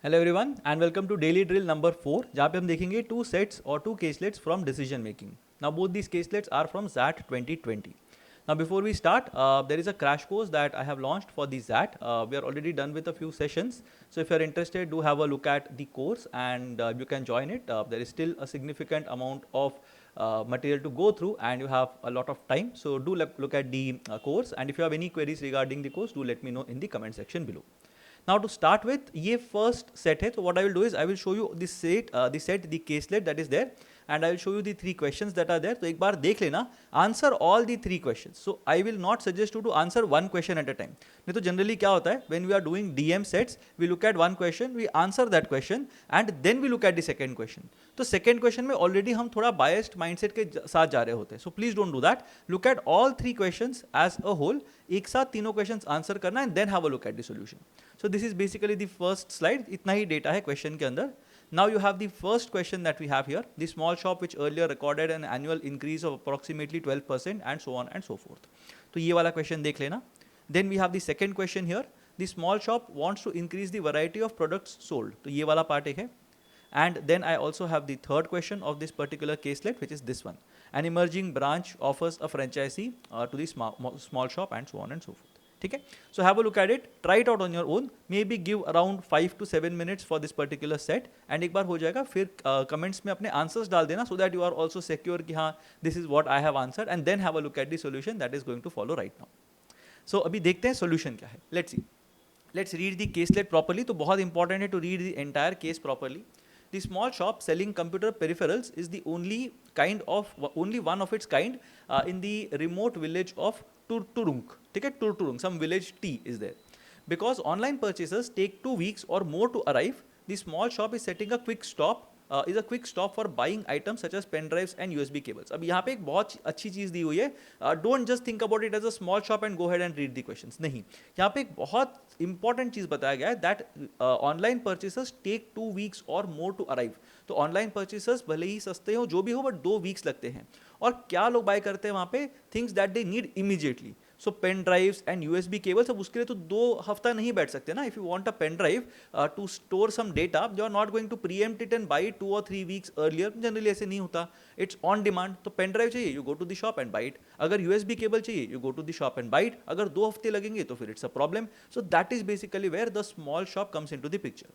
Hello everyone and welcome to daily drill number 4 जहाँ पे हम देखेंगे टू सेट्स और two caselets from decision making. Now both these caselets are from ZAT 2020. Now before we start, there is a crash course that I have launched for the ZAT. We are already done with a few sessions, so if you are interested, do have a look at the course and you can join it. There is still a significant amount of material to go through and you have a lot of time, so do look at the course, and if you have any queries regarding the course, do let me know in the comment section below. Now to start with, ये first set है, so what I will do is I will show you the caselet that is there, and I will show you the three questions that are there. तो एक बार देख लेना, answer all the three questions. So I will not suggest you to answer one question at a time. नहीं तो generally क्या होता है, when we are doing DM sets, we look at one question, we answer that question, and then we look at the second question. तो second question में already हम थोड़ा biased mindset के साथ जा रहे होते हैं. So please don't do that. Look at all three questions as a whole. एक साथ तीनों questions answer करना and then have a look at the solution. So this is basically the first slide. इतना ही data है question के अंदर. Now you have the first question that we have here. The small shop which earlier recorded an annual increase of approximately 12% and so on and so forth. तो ये वाला question देख लेना. Then we have the second question here. The small shop wants to increase the variety of products sold. तो ये वाला part एक है. And then I also have the third question of this particular caselet, which is this one. An emerging branch offers a franchisee to the small shop and so on and so forth. ठीक है, so have a look at it, try it out on your own, maybe give around 5 to 7 minutes for this particular set, and एक बार हो जाएगा, फिर comments में अपने answers डाल देना so that you are also secure कि हाँ this is what I have answered, and then have a look at the solution that is going to follow right now. So अभी देखते हैं solution क्या है. Let's see. Let's read the caselet properly. तो बहुत important है to read the entire case properly. The small shop selling computer peripherals is the only one of its kind in the remote village of Turturung. ठीक है, Turturung, some village T is there. Because online purchases take 2 weeks or more to arrive, the small shop is setting a quick stop for buying items such as pen drives and USB cables. अब यहाँ पे एक बहुत अच्छी चीज़ दी हुई है. Don't just think about it as a small shop and go ahead and read the questions. नहीं, यहाँ पे एक बहुत इंपॉर्टेंट चीज़ बताया गया है that online purchases take 2 weeks or more to arrive. तो ऑनलाइन परचेसेस भले ही सस्ते हो, जो भी हो, बट 2 weeks लगते हैं. और क्या लोग बाय करते हैं वहाँ पे? Things that they need immediately. So pen drives and USB cables, अब उसके लिए तो 2 हफ्ता नहीं बैठ सकते ना. If you want a pen drive to store some data, you are not going to preempt it and buy 2 or 3 weeks earlier. Generally ऐसे नहीं होता. It's on demand. तो पेन ड्राइव चाहिए, you go to the shop and buy it. अगर USB cable चाहिए, you go to the shop and buy it. अगर 2 हफ्ते लगेंगे तो फिर it's a problem. So that is basically where the small shop comes into the picture.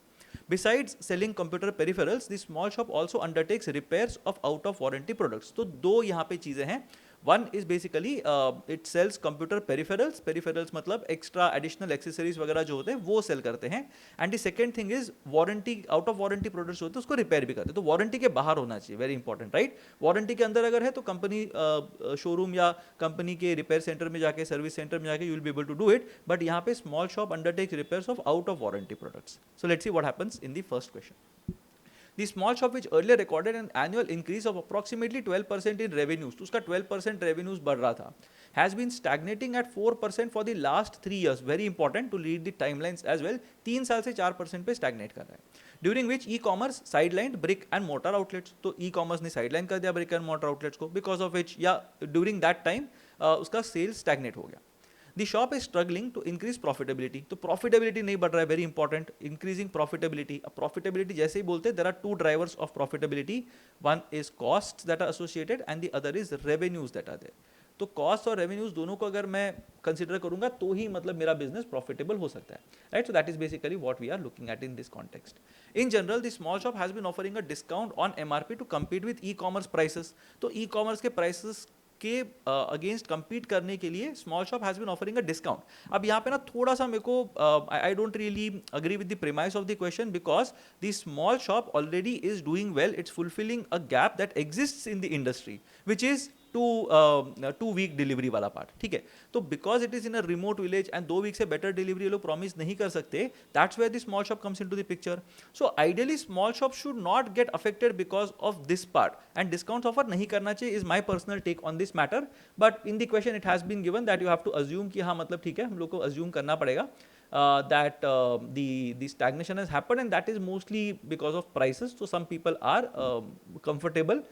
Besides selling computer peripherals, the small shop also undertakes repairs of out of warranty products. तो 2 यहाँ पे चीज़ें हैं. One is basically it sells computer peripherals. Peripherals मतलब extra additional accessories वगैरह जो होते हैं वो sell करते हैं. And the second thing is warranty, out of warranty products होते हैं उसको repair भी करते हैं. तो warranty के बाहर होना चाहिए, very important, right? warranty के अंदर अगर है तो company showroom या company के repair center में जाके, service center में जाके you will be able to do it. But यहाँ पे small shop undertakes repairs of out of warranty products. So let's see what happens in the first question. The small shop which earlier recorded an annual increase of approximately 12% in revenues, तो उसका 12% revenues बढ़ रहा था, has been stagnating at 4% for the last 3 years. Very important to read the timelines as well. 3 साल से 4% पे stagnate कर रहा है. During which e-commerce sidelined brick and mortar outlets. तो e-commerce ने sideline कर दिया brick and mortar outlets को, because of which या during that time उसका sales stagnate हो गया. The shop is struggling to increase profitability. तो profitability नहीं बढ़ रहा है, very important. Increasing profitability. अब profitability जैसे ही बोलते हैं, there are 2 drivers of profitability. One is costs that are associated and the other is revenues that are there. तो cost और revenues दोनों को अगर मैं consider करूँगा तो ही मतलब मेरा business profitable हो सकता है, right? So that is basically what we are looking at in this context. In general, the small shop has been offering a discount on MRP to compete with e-commerce prices. तो e-commerce के prices के against compete करने के लिए small shop has been offering a discount. अब यहाँ पे ना थोड़ा सा मेरे को I don't really agree with the premise of the question, because the small shop already is doing well. It's fulfilling a gap that exists in the industry, which is 2 week delivery वाला part. ठीक है, तो because it is in a remote village and 2 week से better delivery ये लोग promise नहीं कर सकते, that's where the small shop comes into the picture. So ideally small shop should not get affected because of this part, and discount offer नहीं करना चाहिए is my personal take on this matter. But in the question it has been given that you have to assume कि हाँ मतलब ठीक है, हम लोग को अज्यूम करना पड़ेगा that the stagnation has happened, and that is mostly because of prices. So some people are comfortable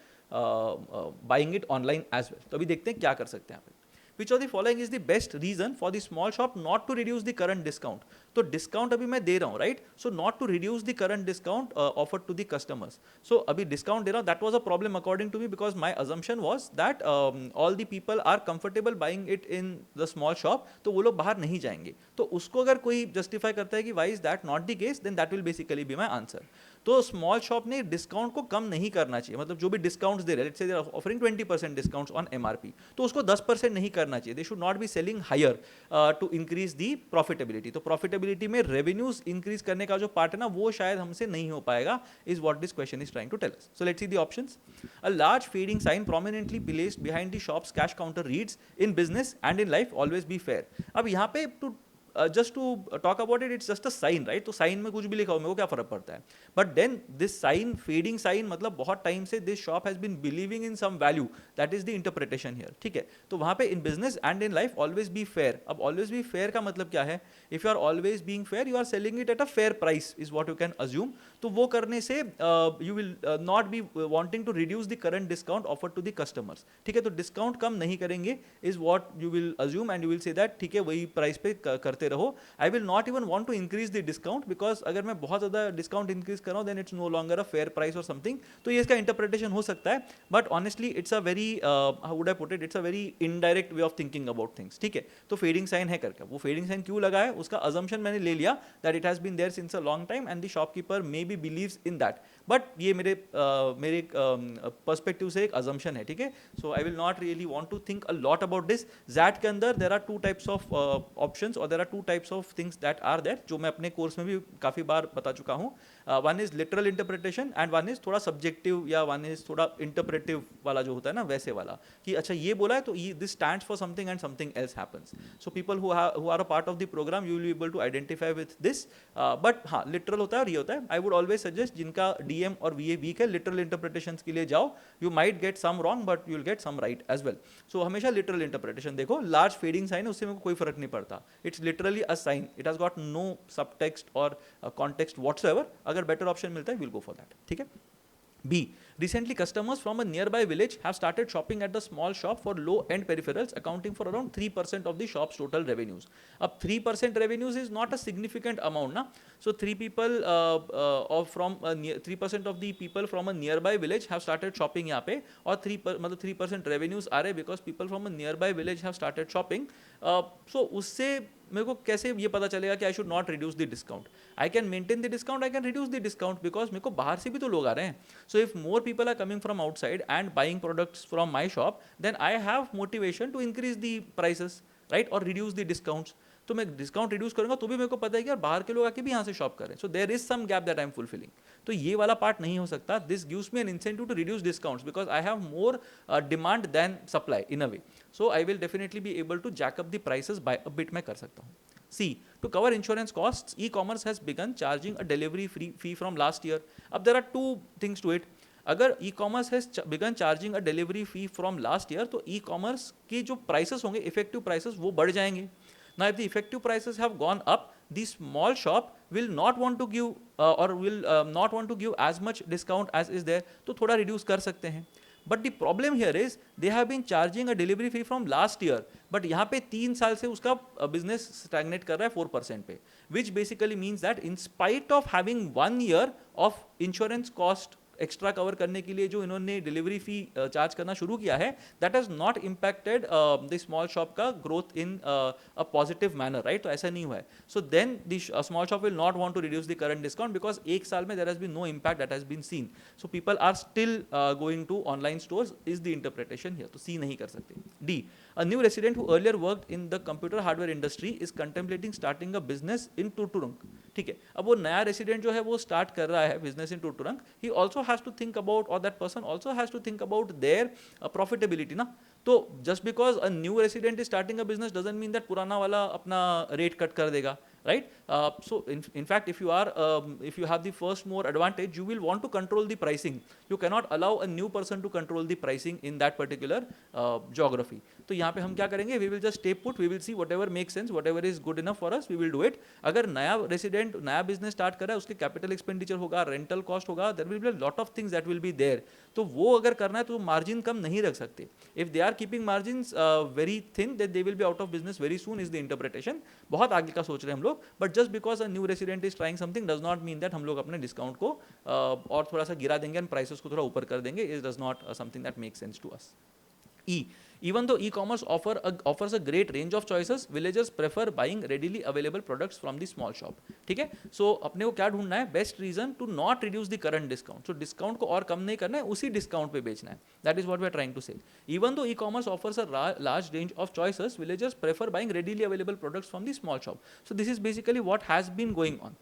buying it online as well. तो अभी देखते हैं क्या कर सकते हैं यहाँ पे. Which of the following is the best reason for the small shop not to reduce the current discount? तो डिस्काउंट अभी मैं दे रहा हूँ, right? So not to reduce the current discount offered to the customers. So अभी discount दे रहा हूँ, that was a problem according to me because my assumption was that all the people are comfortable buying it in the small shop, तो वो लोग बाहर नहीं जाएंगे. तो उसको अगर कोई जस्टिफाई करता है कि why is that not the case, then that will basically be my answer. तो स्मॉल शॉप ने डिस्काउंट को कम नहीं करना चाहिए, मतलब जो भी डिस्काउंट्स दे रहे हैं, let's say they are offering 20% discounts on MRP, तो उसको 10% नहीं करना चाहिए. They should not be selling higher to increase the profitability. तो प्रॉफिटेबिलिटी में रेवेन्यूज इंक्रीज करने का जो पार्ट है ना, वो शायद हमसे नहीं हो पाएगा, is what this question is trying to tell us. So let's see the options. A large fading sign prominently placed behind the shop's cash counter reads, in business and in life always be fair. अब यहाँ पे to just to talk about it, it's just a sign, right? तो sign में कुछ भी लिखा हो, मेरे को क्या फर्क पड़ता है? But then this sign, fading sign, मतलब बहुत टाइम से this shop has been believing in some value, that is the interpretation here. ठीक है, तो वहां पे in business and in life always be fair. अब ऑलवेज बी फेयर का मतलब क्या है? If you are always being fair, you are selling it at a fair price, is what you can assume. तो वो करने से you will not be wanting to reduce the current discount offer to the customers. ठीक है, तो discount कम नहीं करेंगे, is what you will assume, and you will say that ठीक है वही प्राइस पे करते रहो. I will not even want to increase the discount, because अगर मैं बहुत ज्यादा डिस्काउंट इंक्रीज कर रहा हूं, then it's no longer a fair price और समथिंग. तो ये इसका इंटरप्रिटेशन हो सकता है, but honestly it's a very how would I put it, it's a very indirect way of thinking about things. ठीक है, तो फेडिंग साइन है करके, वो फेडिंग साइन क्यों लगा है, उसका अजम्पशन मैंने ले लिया that it has been there since a long time and the shopkeeper may be believes in that. But ये मेरे पर्सपेक्टिव से एक अजम्पशन है. ठीक है, so I will not really want to think a lot about this. जैट के अंदर there are two types of options or there are two types of things that are there, जो मैं अपने कोर्स में भी काफी बार बता चुका हूँ. One is literal interpretation and one is थोड़ा सब्जेक्टिव, या वन इज थोड़ा इंटरप्रेटिव वाला जो होता है ना, वैसे वाला कि अच्छा ये बोला है तो this stands for something and something else happens. So people who are a part of the program, you will be able to identify with this. But हाँ, लिटरल होता है और ये होता है. आई वुड ऑलवेज सजेस्ट जिनका DM और VA weak है, लिटरल इंटरप्रिटेशंस के लिए जाओ. You might get some wrong but you will get some right as well. So हमेशा लिटरल इंटरप्रिटेशन देखो. लार्ज फेडिंग साइन है, उससे मेरे को कोई फर्क नहीं पड़ता. It's literally a sign, it has got no subtext और कॉन्टेक्स्ट व्हाटसोएवर. अगर बेटर ऑप्शन मिलता है, विल गो फॉर दैट. ठीक है. B. Recently, customers from a nearby village have started shopping at the small shop for low-end peripherals, accounting for around 3% of the shop's total revenues. अब 3% revenues is not a significant amount, ना? So 3% of the people from a nearby village have started shopping यहाँ पे, और 3% revenues आ रहे because people from a nearby village have started shopping. So उससे मेरे को कैसे ये पता चलेगा कि I should not reduce the discount? I can maintain the discount, I can reduce the discount, because मेरे को बाहर से भी तो लोग आ रहे हैं. So if more people are coming from outside and buying products from my shop, then I have motivation to increase the prices, right, और रिड्यूस द डिस्काउंट्स. तो मैं डिस्काउंट रिड्यूस करूंगा तो भी मेरे को पता है कि यार बाहर के लोग आके भी यहाँ से शॉप करें. So there is some gap that I am fulfilling. तो ये वाला पार्ट नहीं हो सकता. This gives me an incentive to reduce discounts because I have more demand than supply in a way. So I will definitely be able to jack up the prices by a bit. मैं कर सकता हूँ. C. To cover insurance costs, e-commerce has begun charging a delivery fee from last year. अब there are two things to it. अगर e-commerce has begun charging a delivery fee from last year, तो e-commerce के जो prices होंगे, effective prices, वो बढ़ जाएंगे. Now, if the effective prices have gone up, the small shop will not want to give or will not want to give as much discount as is there. तो थोड़ा reduce कर सकते हैं. But the problem here is they have been charging a delivery fee from last year. But यहाँ पे 3 साल से उसका business stagnate कर रहा है 4% पे, which basically means that in spite of having 1 year of insurance cost extra cover करने के लिए जो इन्होंने डिलीवरी फी चार्ज करना शुरू किया है, that has not impacted the small shop का growth in a positive manner, right. तो ऐसा नहीं हुआ है. So then the small shop will not want to reduce the current discount because एक साल में there has been no impact that has been seen. So people are still going to online stores is the interpretation here. तो C नहीं कर सकते. D. A new resident who earlier worked in the computer hardware industry is contemplating starting a business in Tuturung. ठीक है, अब वो नया resident जो है वो स्टार्ट कर रहा है बिजनेस इन टूटुरंग. He also has to think about, और that person also has to think about their profitability ना. तो just because a new resident is starting a business doesn't mean that पुराना वाला अपना रेट कट कर देगा, right? So in fact, if you have the first more advantage, you will want to control the pricing. You cannot allow a new person to control the pricing in that particular geography. तो यहाँ पे हम क्या करेंगे? We will just stay put. We will see whatever makes sense, whatever is good enough for us, we will do it. अगर नया resident नया business start कर रहा है, उसके capital expenditure होगा, rental cost होगा, there will be a lot of things that will be there. तो वो अगर करना है तो margin कम नहीं रख सकते. If they are keeping margins very thin, then they will be out of business very soon is the interpretation. बहुत आगे का सोच रहे हैं हम लोग. हो, but just because a new resident is trying something does not mean that हम लोग अपने डिस्काउंट को और थोड़ा सा गिरा देंगे एंड प्राइसेस को थोड़ा ऊपर कर देंगे. Is does not something that make sense to us. E. Even though e-commerce offers a great range of choices, villagers prefer buying readily available products from the small shop. ठीक है. So अपने को क्या ढूंढना है? Best reason to not reduce the current discount. So discount को और कम नहीं करना है, उसी discount पे बेचना है. That is what we are trying to say. Even though e-commerce offers a large range of choices, villagers prefer buying readily available products from the small shop. So this is basically what has been going on.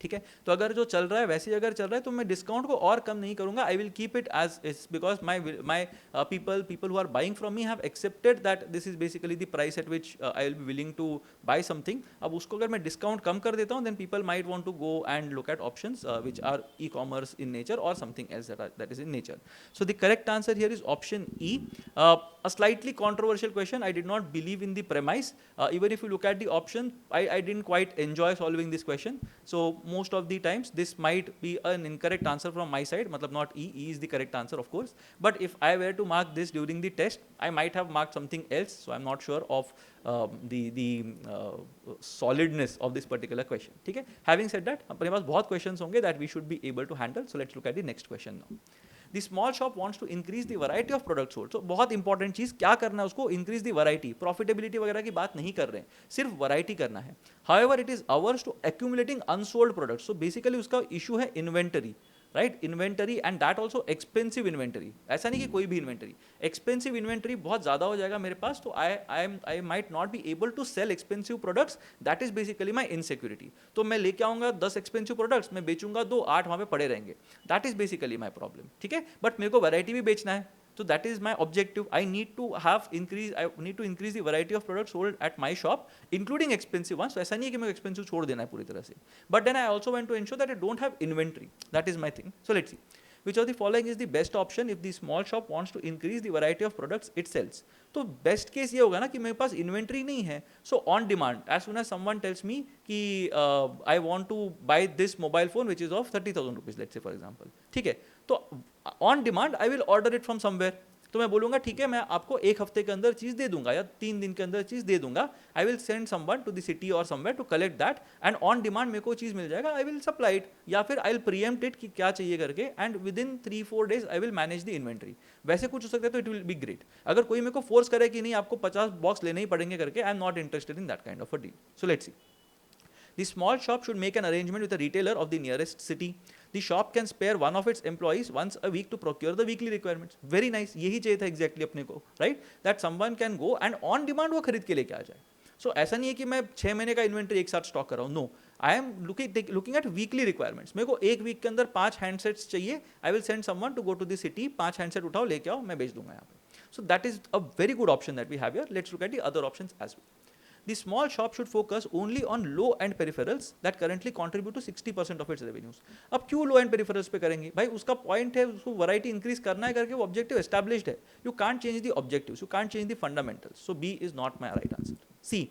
ठीक है. तो अगर जो चल रहा है वैसे ही अगर चल रहा है तो मैं डिस्काउंट को और कम नहीं करूंगा. I will keep it as is because my people who are buying from me have accepted that this is basically the price at which I will be willing to buy something. अब उसको अगर मैं discount कम कर देता हूँ then people might want to go and look at options which are e commerce in nature or something else that is in nature. So the correct answer here is option E. A slightly controversial question. I did not believe in the premise. Even if you look at the option, I didn't quite enjoy solving this question. So most of the times this might be an incorrect answer from my side. Matlab not E. E is the correct answer, of course. But if I were to mark this during the test, I might have marked something else. So I'm not sure of the solidness of this particular question. ठीक है. Having said that, अपने पास बहुत questions होंगे that we should be able to handle. So let's look at the next question now. The small shop wants to increase the variety of products sold. So बहुत important चीज क्या करना है उसको, increase the variety. Profitability वगैरह की बात नहीं कर रहे हैं, सिर्फ variety करना है. However, it is ours to accumulating unsold products. So basically उसका issue है inventory. Right. Inventory and that also expensive inventory. ऐसा नहीं कि कोई भी इन्वेंटरी, एक्सपेंसिव इन्वेंटरी बहुत ज़्यादा हो जाएगा मेरे पास तो I might not be able to sell expensive products. That is basically my insecurity. तो मैं लेके आऊँगा 10 एक्सपेंसिव प्रोडक्ट्स, मैं बेचूंगा 2, 8 वहाँ पे पड़े रहेंगे. That is basically my problem. ठीक है. बट मेरे को वैरायटी भी बेचना है. So that is my objective. I need to increase the variety of products sold at my shop, including expensive ones. So ऐसा नहीं है कि मेरे को expensive छोड़ देना है पूरी तरह से. But then I also want to ensure that I don't have inventory. That is my thing. So let's see. Which of the following is the best option if the small shop wants to increase the variety of products it sells? तो best case ये होगा ना कि मेरे पास inventory नहीं है. So on demand as soon as someone tells me कि I want to buy this mobile phone which is of 30,000 rupees, let's say for example. ठीक है. तो on demand I will order it from somewhere. तो मैं बोलूंगा ठीक है मैं आपको 1 हफ्ते के अंदर चीज दे दूंगा या 3 दिन के अंदर चीज दे दूंगा. I will send someone to the city or somewhere to collect that and on demand मेरे को चीज मिल जाएगा. आई विल सप्लाई इट या फिर आई विल प्रीएम्प्ट इट कि क्या चाहिए करके and with in 3-4 days I will manage the inventory. वैसे कुछ हो सकता है तो इट विल बी ग्रेट. अगर कोई मेरे को फोर्स करे कि नहीं आपको 50 बॉक्स लेने ही पड़ेंगे करके, I am not interested in that kind of a deal. So let's C. The small shop should make an arrangement with a retailer of the nearest city. The shop can spare one of its employees once a week to procure the weekly requirements. Very nice. यही चाहिए था exactly अपने को, right? That someone can go and on demand वो खरीद के लेके आ जाए. So ऐसा नहीं है कि मैं 6 महीने का इन्वेंट्री एक साथ स्टॉक कर रहा हूँ. No, I am looking at weekly requirements. मेरे को एक वीक के अंदर 5 handsets चाहिए. I will send someone to go to the city. 5 handset उठाओ लेके आओ, मैं बेच दूंगा यहाँ पे. So that is a very good option that we have here. Let's look at the other options as well. The small shop should focus only on low-end peripherals that currently contribute to 60% of its revenues. अब क्यों low-end peripherals पे करेंगे भाई? उसका point है उसको variety increase करना है करके वो objective established है. You can't change the objectives. You can't change the fundamentals. So B is not my right answer. C.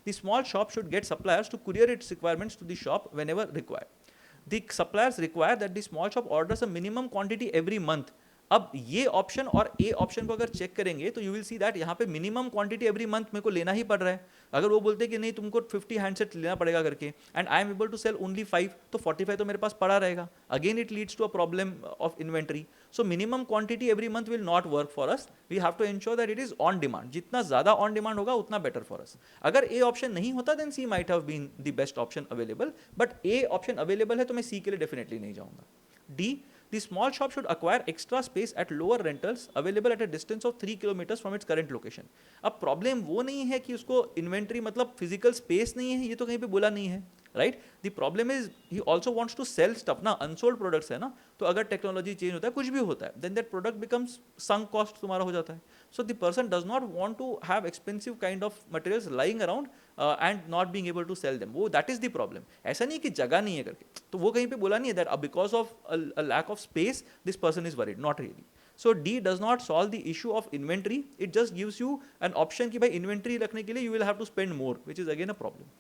The small shop should get suppliers to courier its requirements to the shop whenever required. The suppliers require that the small shop orders a minimum quantity every month. अब ये option और A option को अगर check करेंगे तो you will see that यहाँ पे minimum quantity every month मेरे को लेना ही पड़ रहा है. अगर वो बोलते हैं कि नहीं तुमको 50 हैंडसेट लेना पड़ेगा करके and I am able to sell only 5 तो 45 तो मेरे पास पड़ा रहेगा. Again it leads to a problem of inventory. So minimum quantity every month will not work for us. We have to ensure that it is on demand. जितना ज्यादा on demand होगा उतना बेटर फॉर अस. अगर ए option नहीं होता then C might have been the best option available. But A option available है तो मैं सी के लिए डेफिनेटली नहीं जाऊंगा. D. The small shop should acquire extra space at lower rentals available at a distance of 3 kilometers from its current location. अब problem वो नहीं है कि उसको इन्वेंट्री मतलब फिजिकल स्पेस नहीं है, ये तो कहीं पे बोला नहीं है, right. The problem is he also wants to sell stuff ना. अनसोल्ड प्रोडक्ट्स है ना, तो अगर टेक्नोलॉजी चेंज होता है कुछ भी होता है then that product becomes sunk cost तुम्हारा हो जाता है. So the person does not want to have expensive kind of materials lying around and not being able to sell them. वो दैट इज द प्रॉब्लम. ऐसा नहीं कि जगह नहीं है करके, तो वो कहीं पे बोला नहीं है that because of a lack of space this person is worried. Not really. So D does not solve the issue of inventory. It just gives you an option कि भाई inventory रखने के लिए you will have to spend more, which is again a problem.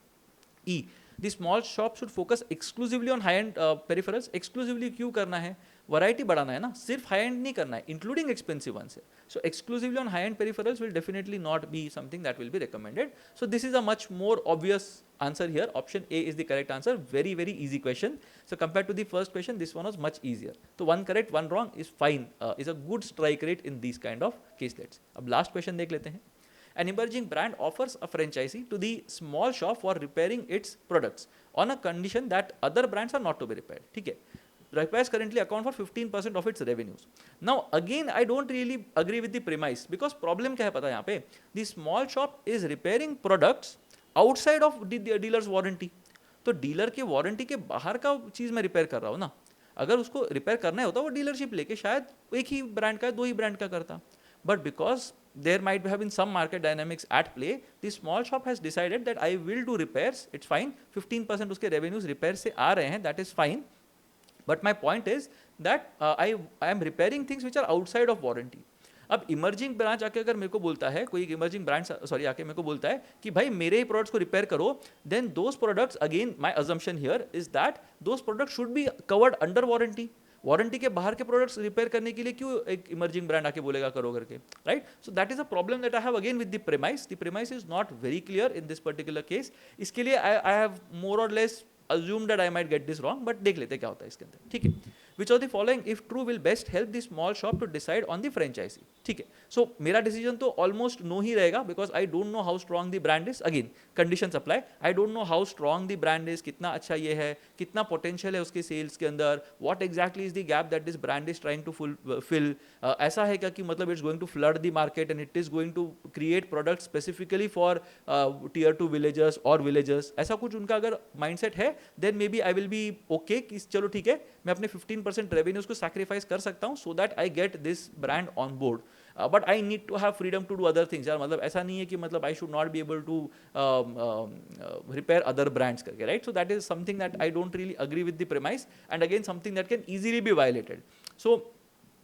E. The small shop should focus exclusively on high-end peripherals. Exclusively क्यों करना है variety बढ़ाना है ना, सिर्फ हाई एंड नहीं करना है, इंक्लूडिंग एक्सपेंसिव वंस है. So exclusively on high end peripherals will definitely not be something that will be recommended. So this is a much more obvious answer here. Option A is the correct answer. Very very easy question. So compared to the first question, this one was much easier. So one correct one wrong is fine, is a good strike rate in these kind of caselets. अब last question देख लेते हैं. An emerging brand offers a franchisee to the small shop for repairing its products on a condition that other brands are not to be repaired. ठीक है. Repairs currently account for 15% of its revenues. Now again I don't really agree with the premise, because problem क्या है पता है यहाँ पे, the small shop is repairing products outside of the dealer's warranty. तो dealer के वारंटी के बाहर का चीज़ मैं रिपेयर कर रहा हूँ ना. अगर उसको रिपेयर करना होता वो डीलरशिप लेके शायद एक ही ब्रांड का दो ही ब्रांड का करता. But because there might have been some market dynamics at play, the small shop has decided that I will do repairs. It's fine. 15% उसके revenues repair से आ रहे हैं. That is fine. But my point is that I am repairing things which are outside of warranty. अब emerging branch आके अगर मेरे को बोलता है, कोई इमर्जिंग ब्रांड सॉरी आके मेरे को बोलता है कि भाई मेरे ही प्रोडक्ट्स को रिपेयर करो, then those products, again my assumption here is that those products should be covered under warranty. Warranty के बाहर के प्रोडक्ट्स रिपेयर करने के लिए क्यों एक इमर्जिंग ब्रांड आके बोलेगा करो करके, right? So that is a problem that I have again with the premise is not very clear in this particular case. इसके लिए आई हैव मोर और less assume that I might get this wrong, but देख लेते क्या होता है इसके अंदर. ठीक है. Which of the following if true will best help the small shop to decide on the franchisee? ठीक है. So मेरा decision तो almost no ही रहेगा, because I don't know how strong the brand is. Again conditions apply. I don't know how strong the brand is, कितना अच्छा ये है, कितना potential है उसके sales के अंदर, what exactly is the gap that this brand is trying to fill. ऐसा है क्या कि मतलब it's going to flood the market and it is going to create products specifically for tier 2 villages or villages. ऐसा कुछ उनका अगर mindset है, then maybe I will be okay कि चलो ठीक है मैं अपने 15% revenues को sacrifice कर सकता हूँ so that I get this brand on board. But I need to have freedom to do other things. यार मतलब ऐसा नहीं है कि मतलब I should not be able to repair other brands करके, right? So that is something that I don't really agree with the premise, and again something that can easily be violated. So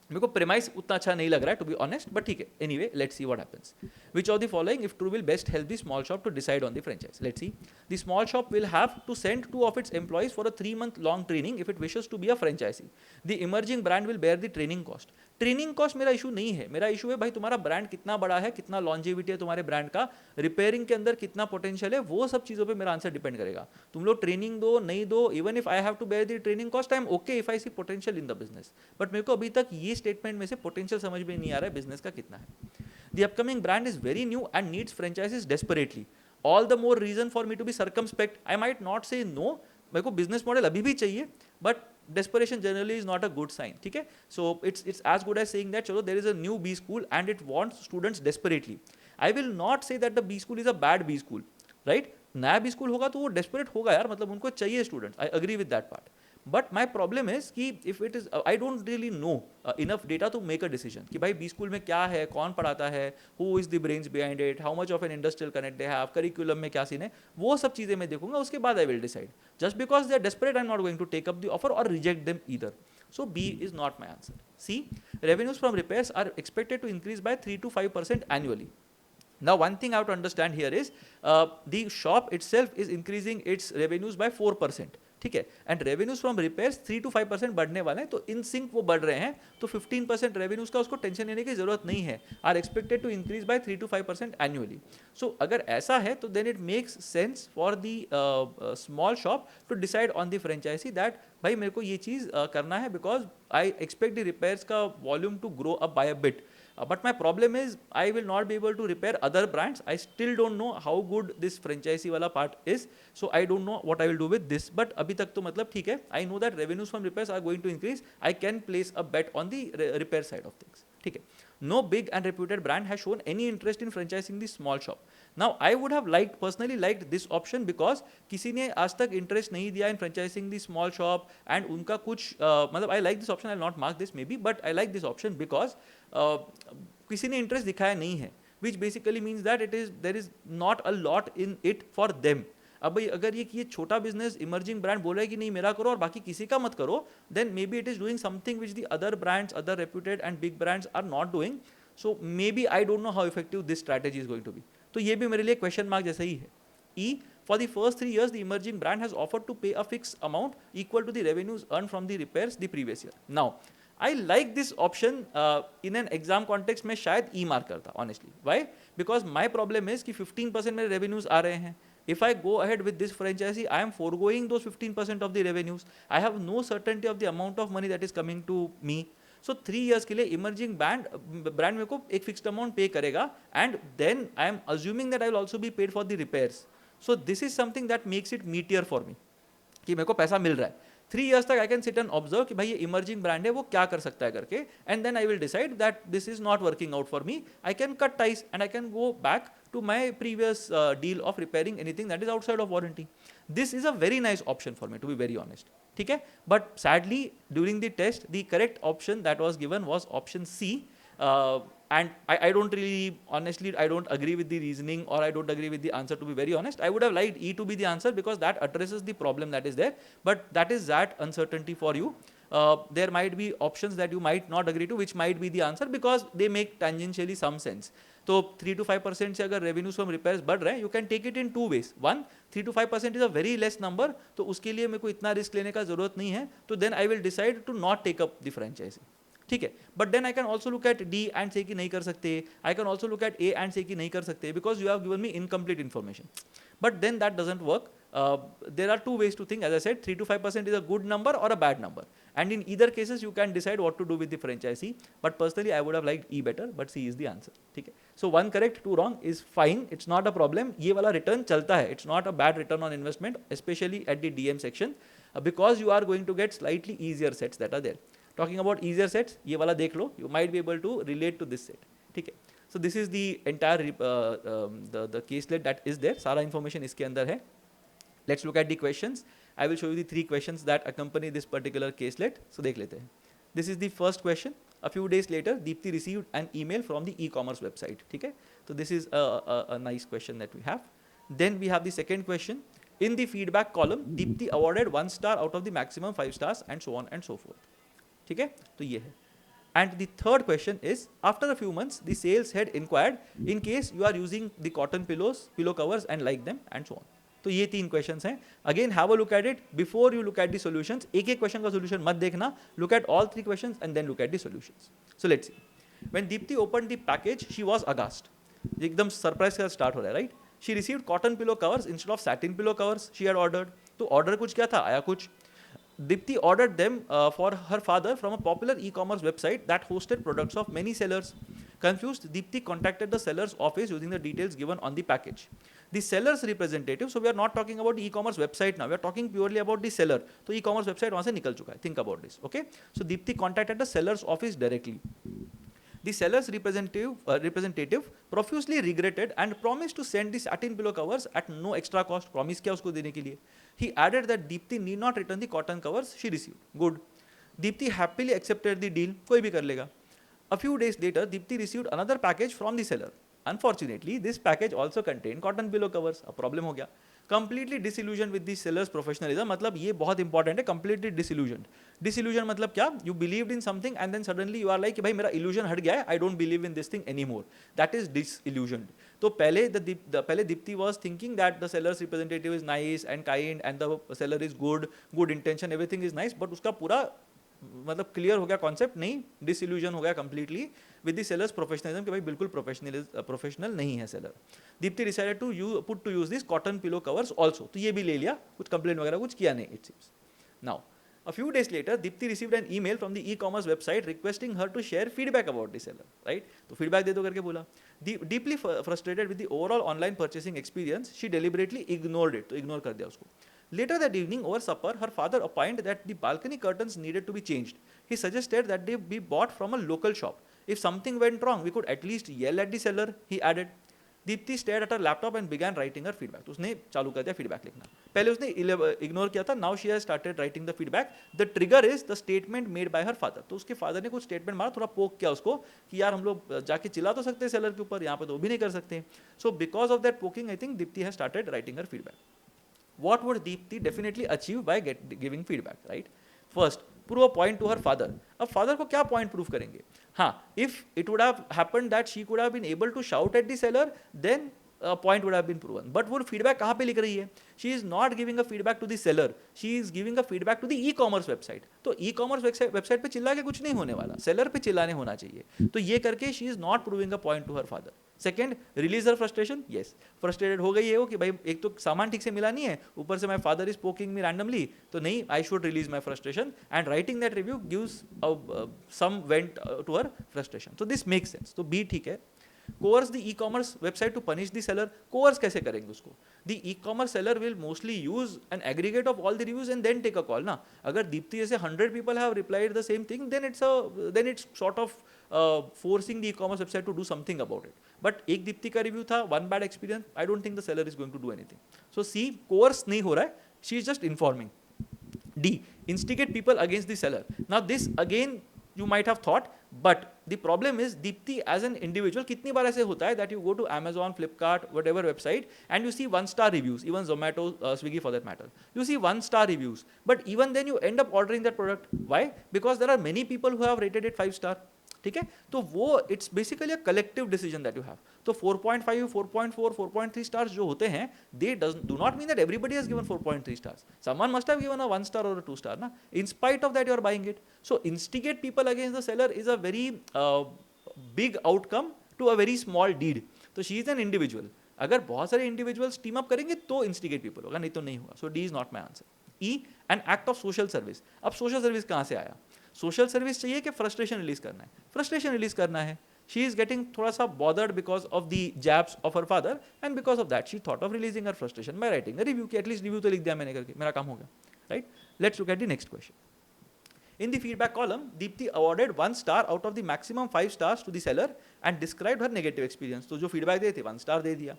मेरे को premise उतना अच्छा नहीं लग रहा है to be honest, but ठीक है. Anyway let's see what happens. Which of the following if true will best help the small shop to decide on the franchise? Let's see. The small shop will have to send 2 of its employees for a 3-month long training if it wishes to be a franchisee. The emerging brand will bear the training cost. Training cost मेरा issue नहीं है. मेरा issue है भाई तुम्हारा brand कितना बड़ा है, कितना लॉन्जेविटी है तुम्हारे ब्रांड का, रिपेयरिंग के अंदर कितना पोटेंशियल है, वो सब चीज़ों पे मेरा आंसर डिपेंड करेगा. तुम लोग ट्रेनिंग दो नहीं दो, even if I have to bear the training cost, I am okay if I see potential in the business. But मेरे को अभी तक ये स्टेटमेंट में से पोटेंशियल समझ में नहीं आ रहा है बिजनेस का कितना है. The upcoming brand is very new and needs franchisees desperately. All the more reason for me to be circumspect. I might not say no. मेरे को बिजनेस मॉडल अभी भी चाहिए, but desperation generally is not a good sign. ठीक है. So it's as good as saying that चलो there is a new B school and it wants students desperately. I will not say that the B school is a bad B school, right? नया B school होगा तो वो desperate होगा यार, मतलब उनको चाहिए students. I agree with that part. But my problem is कि if it is I don't really know enough data to make a decision कि भाई B school में क्या है, कौन पढ़ाता है, who is the brains behind it, how much of an industrial connect they have, curriculum में क्या सीन है, वो सब चीज़ें मैं देखूंगा, उसके बाद I will decide. Just because they are desperate, I am not going to take up the offer or reject them either. So B is not my answer. C, revenues from repairs are expected to increase by 3 to 5% annually. Now one thing I have to understand here is the shop itself is increasing its revenues by 4%. ठीक है. And revenues from repairs 3 to 5% बढ़ने वाले हैं, तो in sync वो बढ़ रहे हैं, तो 15% रेवेन्यूज का उसको टेंशन लेने की जरूरत नहीं है. Are expected to increase by 3 to 5% annually. So अगर ऐसा है तो then it makes sense for the small shop to decide on the franchisee that भाई मेरे को ये चीज़ करना है, because I expect the repairs का volume to grow up by a bit. But my problem is I will not be able to repair other brands. I still don't know how good this franchisee वाला part is. So I don't know what I will do with this. But अभी तक तो मतलब ठीक है. I know that revenues from repairs are going to increase. I can place a bet on the repair side of things. ठीक है. No big and reputed brand has shown any interest in franchising the small shop. Now I would have personally liked this option because किसी ने आज तक interest नहीं दिया in franchising the small shop and उनका कुछ मतलब I like this option. I will not mark this maybe, but I like this option because किसी ने interest दिखाया नहीं है, which basically means that there is not a lot in it for them. अब अगर ये छोटा बिजनेस इमर्जिंग ब्रांड बोल रहा है कि नहीं मेरा करो और बाकी किसी का मत करो, then maybe it is doing something which the other brands, other reputed and big brands are not doing. So maybe I don't know how effective this strategy is going to be. तो ये भी मेरे लिए question mark जैसा ही है. E, for the first 3 years, the emerging brand has offered to pay a fixed amount equal to the revenues earned from the repairs the previous year. Now, I like this option in an exam context में शायद E mark करता honestly. Why? Because my problem is कि 15% मेरे revenues आ रहे हैं. If I go ahead with this franchisee, I am foregoing those 15% of the revenues. I have no certainty of the amount of money that is coming to me. So 3 years के लिए emerging brand मेरे को एक fixed amount pay करेगा, and then I am assuming that I will also be paid for the repairs. So this is something that makes it meatier for me कि मेरे को पैसा मिल रहा है. 3 years तक I can sit and observe कि भाई ये इमर्जिंग ब्रांड है, वो क्या कर सकता है करके, and then I will decide that this is not working out for me. I can cut ties and I can go back to my previous deal of repairing anything that is outside of warranty. This is a very nice option for me, to be very honest. ठीक है, but sadly during the test the correct option that was given was option C, and I don't really, honestly, I don't agree with the reasoning, or I don't agree with the answer, to be very honest. I would have liked E to be the answer because that addresses the problem that is there, but that is that uncertainty for you. There might be options that you might not agree to, which might be the answer because they make tangentially some sense. तो 3 to 5% से अगर revenues from repairs बढ़ रहे हैं, you can take it in two ways. One, 3 to 5% is a very less number, तो उसके लिए मेरे को इतना रिस्क लेने का जरूरत नहीं है, तो then I will decide to not take up the franchise. ठीक है, but then I can also look at D and say कि नहीं कर सकते, I can also look at A and say कि नहीं कर सकते, because you have given me incomplete information. But then that doesn't work. There are two ways to think. As I said, 3 to 5% is a good number or a bad number, and in either cases you can decide what to do with the franchisee. But personally I would have liked E better, but C is the answer. ठीक है, so 1 correct 2 wrong is fine, it's not a problem. ये वाला return चलता है, it's not a bad return on investment, especially at the DM section, because you are going to get slightly easier sets that are there. Talking about easier sets, ये वाला देख लो, you might be able to relate to this set. ठीक है, so this is the entire the caselet that is there. सारा information इसके अंदर है. Let's look at the questions. I will show you the 3 questions that accompany this particular caselet. So देख लेते हैं. This is the first question. A few days later, Deepti received an email from the e-commerce website. ठीक है, so this is a nice question that we have. Then we have the second question. In the feedback column, Deepti awarded 1 star out of the maximum 5 stars and so on and so forth. ठीक है, तो ये है. And the third question is, after a few months, the sales head inquired in case you are using the cotton pillows, pillow covers and like them and so on. तो ये 3 questions हैं. Again have a look at it before you look at the solutions. एक एक question का solution मत देखना, look at all 3 questions and then look at the solutions. So let's see. When Dipti opened the package, she was aghast. एकदम surprise का start हो रहा है, right? She received cotton pillow covers instead of satin pillow covers she had ordered. तो order कुछ क्या था, आया कुछ. Deepti ordered them for her father from a popular e-commerce website that hosted products of many sellers. Confused, Deepti contacted the seller's office using the details given on the package. The seller's representative, so we are not talking about the e-commerce website now, we are talking purely about the seller. तो e-commerce website वहाँ से निकल चुका है. Think about this, okay? So Deepti contacted the seller's office directly. The seller's representative profusely regretted and promised to send the satin pillow covers at no extra cost. Promise किया उसको देने के लिए. He added that Deepti need not return the cotton covers she received. Good. Deepti happily accepted the deal. कोई भी कर लेगा. A few days later, Deepti received another package from the seller. Unfortunately, this package also contained cotton pillow covers. अब problem हो गया. Completely disillusioned with the seller's professionalism. मतलब ये बहुत important है. Completely disillusioned. Disillusion मतलब क्या? You believed in something and then suddenly you are like कि भाई मेरा illusion हट गया है. I don't believe in this thing anymore. That is disillusioned. तो पहले Deepti was thinking that the seller's representative is nice and kind and the seller is good intention, everything is nice, but उसका पूरा मतलब clear हो गया concept नहीं, disillusion हो गया completely with the seller's professionalism कि भाई बिल्कुल प्रोफेशनल नहीं है seller. Deepti decided to put to use this cotton pillow covers also. तो ये भी ले लिया, कुछ कंप्लेंट वगैरह कुछ किया नहीं it seems. Now a few days later, Deepti received an email from the e-commerce website requesting her to share feedback about the seller, right? तो feedback दे दो करके बोला. Deeply frustrated with the overall online purchasing experience, she deliberately ignored it. तो ignore कर दिया उसको. Later that evening, over supper, her father opined that the balcony curtains needed to be changed. He suggested that they be bought from a local shop. If something went wrong, we could at least yell at the seller, he added. Deepti stared at her laptop and began writing her feedback. तो उसने चालू कर दिया feedback लिखना. पहले उसने ignore किया था. Now she has started writing the feedback. The trigger is the statement made by her father. तो उसके father ने कुछ statement मारा, थोड़ा poke किया उसको कि यार हम लोग जाके चिल्ला तो सकते हैं seller के ऊपर, यहाँ पे तो भी नहीं कर सकते. So because of that poking, I think Deepti has started writing her feedback. What would Deepti definitely achieve by giving feedback, right? First, prove a point to her father. अब father को क्या point prove करेंगे? हाँ, if it would have happened that she could have been able to shout at the seller, then point would have been proven. But वो feedback कहाँ पे लिख रही है? She is not giving a feedback to the seller. She is giving a feedback to the e-commerce website. तो e-commerce website पे चिल्ला के कुछ नहीं होने वाला, seller पे चिल्लाने होना चाहिए. तो ये करके she is not proving a point to her father. Second, release her frustration. Yes, frustrated हो गई है वो कि भाई एक तो सामान ठीक से मिला नहीं है, ऊपर से my father is poking me randomly, तो नहीं, I should release my frustration, and writing that review gives some vent to her frustration. तो दिस मेक्स सेंस. तो बी ठीक है. Coerce the e-commerce website to punish the seller. Coerce कैसे करेंगे उसको? The e-commerce seller will mostly use an aggregate of all the reviews and then take a call ना. अगर दीप्ति जैसे 100 people have replied the same thing, then it's sort of forcing the e-commerce website to do something about it. But एक दीप्ति का review था, one bad experience, I don't think the seller is going to do anything. So C, coerce नहीं हो रहा है, she is just informing. D, instigate people against the seller. Now this again you might have thought, but the problem is Deepti as an individual, कितनी बार ऐसे होता है that you go to Amazon, Flipkart, whatever website and you see 1-star reviews, even Zomato, Swiggy for that matter. You see 1-star reviews, but even then you end up ordering that product. Why? Because there are many people who have rated it 5-star. ठीक है, तो वो it's basically a collective decision that you have. तो 4.5, 4.4, 4.3 stars जो होते हैं, they do not mean that everybody has given 4.3 stars. Someone must have given a 1 star और a 2 star ना. In spite of that you are buying it. So instigate people against the seller is a very big outcome to a very small deed. तो she is an individual. अगर बहुत सारे individuals team up करेंगे तो instigate people होगा, नहीं तो नहीं होगा. So D is not my answer. E, an act of social service. अब सोशल सर्विस कहाँ से आया? सोशल सर्विस चाहिए कि फ्रस्ट्रेशन रिलीज करना है? फ्रस्ट्रेशन रिलीज करना है. शी इज गेटिंग थोड़ा सा bothered because of the jabs of her father and because of that she thought of releasing her frustration by writing a review. कि at least review तो लिख दिया मैंने करके, मेरा काम हो गया. Right, let's look at the next question. In the feedback column, Deepti awarded 1 star out of the maximum 5 stars to the seller and described her negative experience. तो जो feedback दिए थे 1 star दे दिया.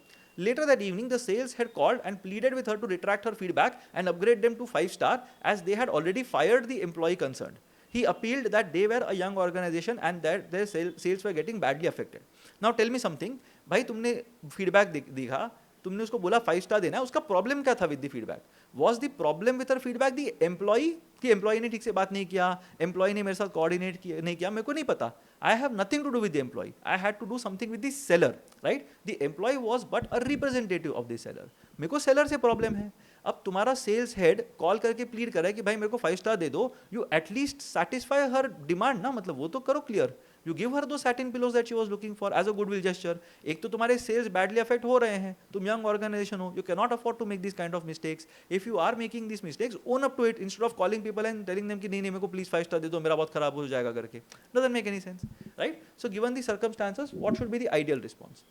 Later that evening, the sales head called and pleaded with her to retract her feedback and upgrade them to 5 star as they had already fired the employee concerned. He appealed that they were a young organization and that their sales were getting badly affected. Now tell me something. भाई तुमने feedback दिखा, तुमने उसको बोला 5 star देना है, उसका problem क्या था with the feedback? Was the problem with her feedback the employee? कि एम्प्लॉई ने ठीक से बात नहीं किया, एम्प्लॉई ने मेरे साथ कोऑर्डिनेट नहीं किया, मेरे को नहीं पता. I have nothing to do with the employee, I had to do something with the seller. Right, the employee was but a representative of the seller. मेरे को सेलर से प्रॉब्लम है. अब तुम्हारा सेल्स हेड कॉल करके plead कर रहा है कि भाई मेरे को 5 स्टार दे दो. You at least satisfy her demand ना, मतलब वो तो करो clear. You give her those satin pillows that she was looking for as a goodwill gesture. एक तो तुम्हारे sales badly affect हो रहे हैं, तुम young organization हो, you cannot afford to make these kind of mistakes. If you are making these mistakes, own up to it instead of calling people and telling them कि नहीं मेरे को please 5 star दे दो, मेरा बहुत खराब हो जाएगा करके. Doesn't make any sense, right? So given the circumstances, what should be the ideal response?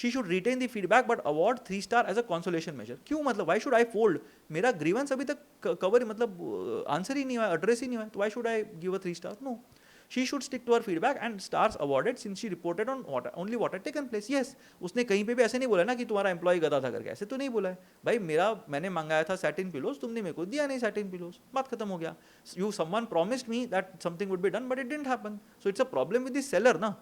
She should retain the feedback but award 3 star as a consolation measure. क्यों? मतलब why should I fold? मेरा grievance अभी तक cover मतलब answer ही नहीं हुआ, address ही नहीं हुआ, तो why should I give a 3 star? No. She should stick to her feedback and stars awarded since she reported on only what had taken place. Yes, उसने कहीं पे भी ऐसे नहीं बोला ना कि तुम्हारा एम्प्लॉय गधा था करके, ऐसे तो नहीं बोला है. भाई मैंने मंगाया था सैटिन पिलोज, तुमने मेरे को दिया नहीं सैटिन पिलोज, बात खत्म हो गया. someone promised me that something would be done but it didn't happen. So it's a problem with the seller ना.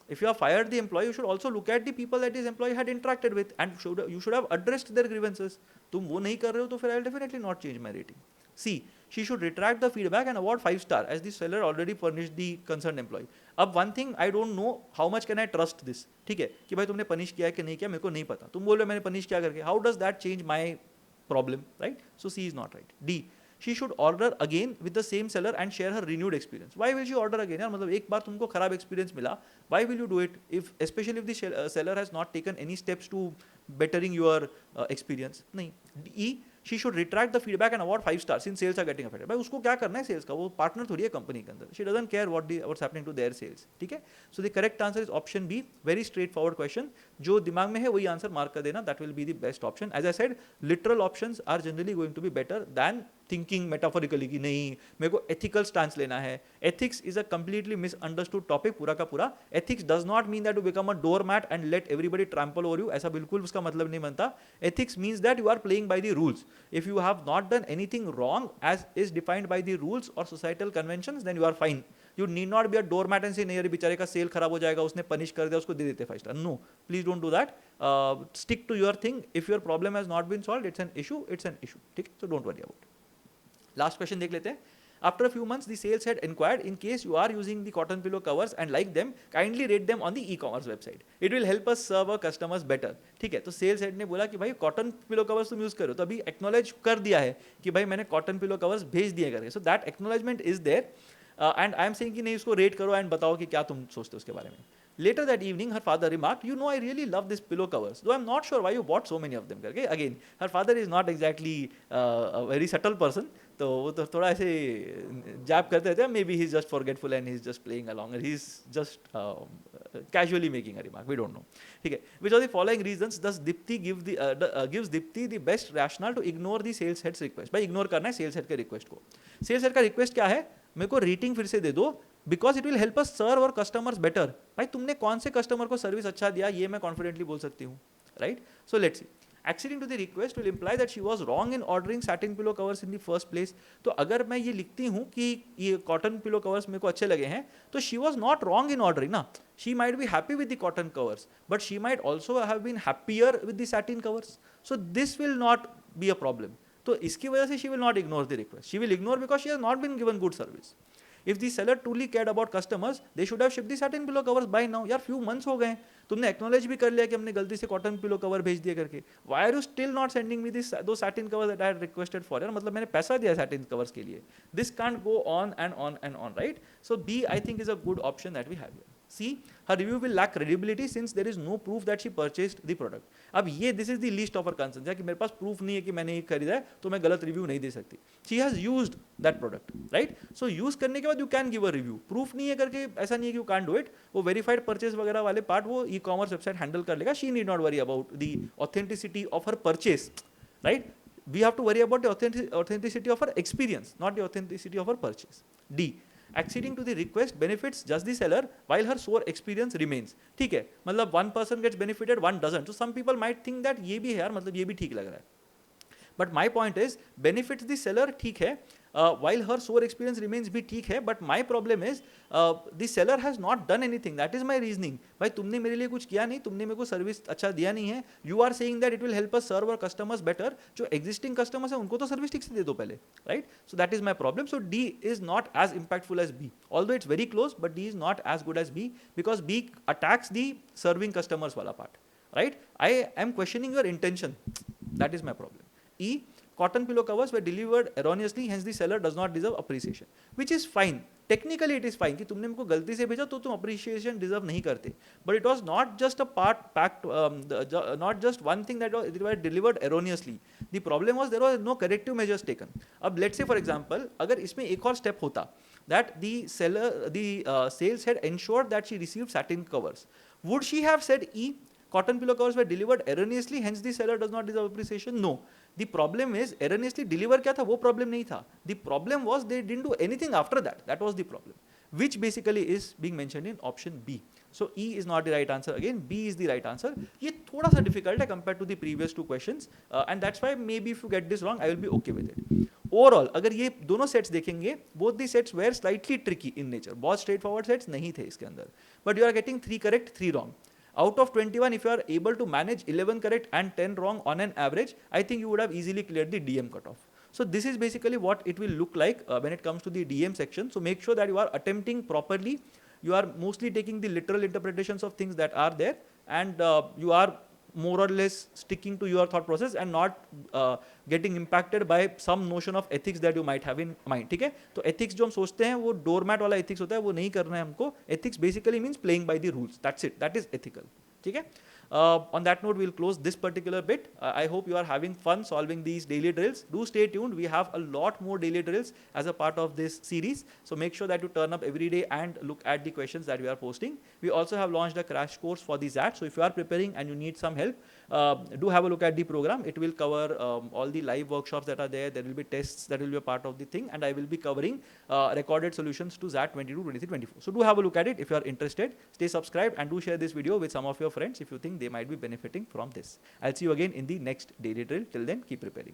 If you have fired the employee, you should also look at the people that his employee had interacted with and you should have addressed their grievances. तुम वो नहीं कर रहे हो तो फिर I'll definitely not change my rating. C, she should retract the feedback and award 5 star as the seller already furnished the concerned employee. अब one thing I don't know, how much can I trust this? ठीक है कि भाई तुमने punish किया है कि नहीं किया मेरे को नहीं पता, तुम बोल रहे हो मैंने पनिश किया करके. How does that change my problem, right? So C is not right. D, she should order again with the same seller and share her renewed experience. Why will she order again? यार मतलब एक बार तुमको खराब experience मिला, why will you do it if especially if the seller has not taken any steps to bettering your experience? नहीं. E, she should retract the feedback and award 5 stars since sales are getting affected. भाई उसको क्या करना है sales का, वो partner थोड़ी है कंपनी के अंदर. She doesn't care what's happening to their sales. ठीक है. So the correct answer is option B. Very straightforward question. जो दिमाग में है वही आंसर मार्क कर देना. That will be the best option. As I said, literal options are generally going to be better than thinking metaphorically कि नहीं मेरे को ethical stance लेना है. Ethics is a completely misunderstood topic पूरा का पूरा. Ethics does not mean that you become a doormat and let everybody trample over you. ऐसा बिल्कुल उसका मतलब नहीं बनता. Ethics means that you are playing by the rules. If you have not done anything wrong as is defined by the rules or societal conventions, then you are fine. You need not be a doormat and say नहीं अरे बेचारे का cell खराब हो जाएगा, उसने punish कर दिया, उसको दे देते 5 star. No, please don't do that. Stick to your thing. If your problem has not been solved, it's an issue. It's an issue. ठीक है, so don't worry about it. Last question देख लेते हैं. After a few months, the sales head inquired, in case you are using the cotton pillow covers and like them, kindly rate them on the e-commerce website. It will help us serve our customers better. ठीक है, तो sales head ने बोला कि भाई cotton pillow covers तुम use करो, तो अभी एक्नॉलेज कर दिया है कि भाई मैंने कॉटन पिलो कवर्स भेज दिए करके. So that acknowledgement is there and I am saying कि नहीं इसको रेट करो एंड बताओ कि क्या तुम सोचते हो उसके बारे में. Later that evening, her father remarked, "You know, I really love this pillow covers, though I'm not sure why you bought so many of them." करके again, her father is not exactly a very subtle person, तो वो तो थोड़ा ऐसे जैब करते रहते हैं. Maybe he's just forgetful and he's just playing along, and he's just casually making a remark. We don't know. ठीक है. Which are the following reasons does Dipti gives Dipti the best rationale to ignore the sales head's request? भाई ignore करना है sales head के request को. Sales head का request क्या है? मेरे को रेटिंग फिर से दे दो, because it will help us serve our customers better. भाई तुमने कौन से कस्टमर को सर्विस अच्छा दिया, ये मैं कॉन्फिडेंटली बोल सकती हूँ, right. So let's C. Acceding to the request will imply that she was wrong in ordering satin pillow covers in the first place. तो अगर मैं ये लिखती हूँ कि ये कॉटन पिलो कवर्स मेरे को अच्छे लगे हैं, तो she was not wrong in ordering ना. She might be happy with the cotton covers, but she might also have been happier with the satin covers. So this will not be a problem. तो इसकी वजह से she will not ignore the request. She will ignore because she has not been given good service. If the seller truly cared about customers, they should have shipped the satin pillow covers by now. यार few months हो गए, तुमने acknowledge भी कर लिया कि हमने गलती से cotton pillow cover भेज दिया करके. Why are you still not sending me those satin covers that I had requested for? यार मतलब मैंने पैसा दिया satin covers के लिए. This can't go on and on and on, right? So B, I think, is a good option that we have here. C, her review will lack credibility since there is no proof that she purchased the product. अब ये this is the least of her concerns है कि मेरे पास proof नहीं है कि मैंने ये खरीदा है, तो मैं गलत review नहीं दे सकती. She has used that product, right? So use करने के बाद you can give a review. Proof नहीं है करके ऐसा नहीं है कि you can't do it. वो verified purchase वगैरह वाले part वो e-commerce website handle कर लेगा. She need not worry about the authenticity of her purchase, right? We have to worry about the authenticity of her experience, not the authenticity of her purchase. D, acceding to the request benefits just the seller while her sore experience remains. ठीक है, मतलब one person gets benefited, one doesn't. So some people might think that ये भी है यार, मतलब ये भी ठीक लग रहा है. But my point is benefits the seller ठीक है, while her sore experience remains भी ठीक है. But my problem is the seller has not done anything. That is my reasoning. भाई तुमने मेरे लिए कुछ किया नहीं, तुमने मेरे को सर्विस अच्छा दिया नहीं है. You are saying that it will help us serve our customers better. जो existing customers हैं उनको तो सर्विस ठीक से दे दो पहले, right? So that is my problem. So D is not as impactful as B. Although it's very close, but D is not as good as B because B attacks the serving customers वाला part, right? I am questioning your intention. That is my problem. E, cotton pillow covers were delivered erroneously, hence the seller does not deserve appreciation, which is fine. Technically it is fine कि तुमने मुझको गलती से भेजा तो तुम appreciation deserve नहीं करते. But it was not just a not just one thing that was delivered erroneously. The problem was there was no corrective measures taken. अब let's say for example अगर इसमें एक और step होता that the sales had ensured that she received satin covers, would she have said E, cotton pillow covers were delivered erroneously, hence the seller does not deserve appreciation? No. The problem is erroneously deliver क्या था, वो problem नहीं था. The problem was they didn't do anything after that. That was the problem, which basically is being mentioned in option B. So E is not the right answer. Again, B is the right answer. ये थोड़ा सा difficult है compared to the previous two questions, and that's why maybe if you get this wrong, I will be okay with it. Overall, अगर ये दोनों sets देखेंगे, both the sets were slightly tricky in nature. बहुत straightforward sets नहीं थे इसके अंदर. But you are getting 3 correct, 3 wrong. Out of 21, if you are able to manage 11 correct and 10 wrong on an average, I think you would have easily cleared the DM cutoff. So this is basically what it will look like when it comes to the DM section. So make sure that you are attempting properly. You are mostly taking the literal interpretations of things that are there, and you are more or less sticking to your thought process and not getting impacted by some notion of ethics that you might have in mind. ठीक है, तो ethics जो हम सोचते हैं वो doormat वाला ethics होता है, वो नहीं करना है हमको. Ethics basically means playing by the rules. That's it. That is ethical. ठीक है. On that note, we'll close this particular bit. I hope you are having fun solving these daily drills. Do stay tuned. We have a lot more daily drills as a part of this series. So make sure that you turn up every day and look at the questions that we are posting. We also have launched a crash course for the ZAT. So if you are preparing and you need some help, do have a look at the program. It will cover all the live workshops that are there. There will be tests that will be a part of the thing. And I will be covering recorded solutions to ZAT 22, 23, 24. So do have a look at it if you are interested. Stay subscribed and do share this video with some of your friends if you think they might be benefiting from this. I'll see you again in the next daily drill. Till then, keep preparing.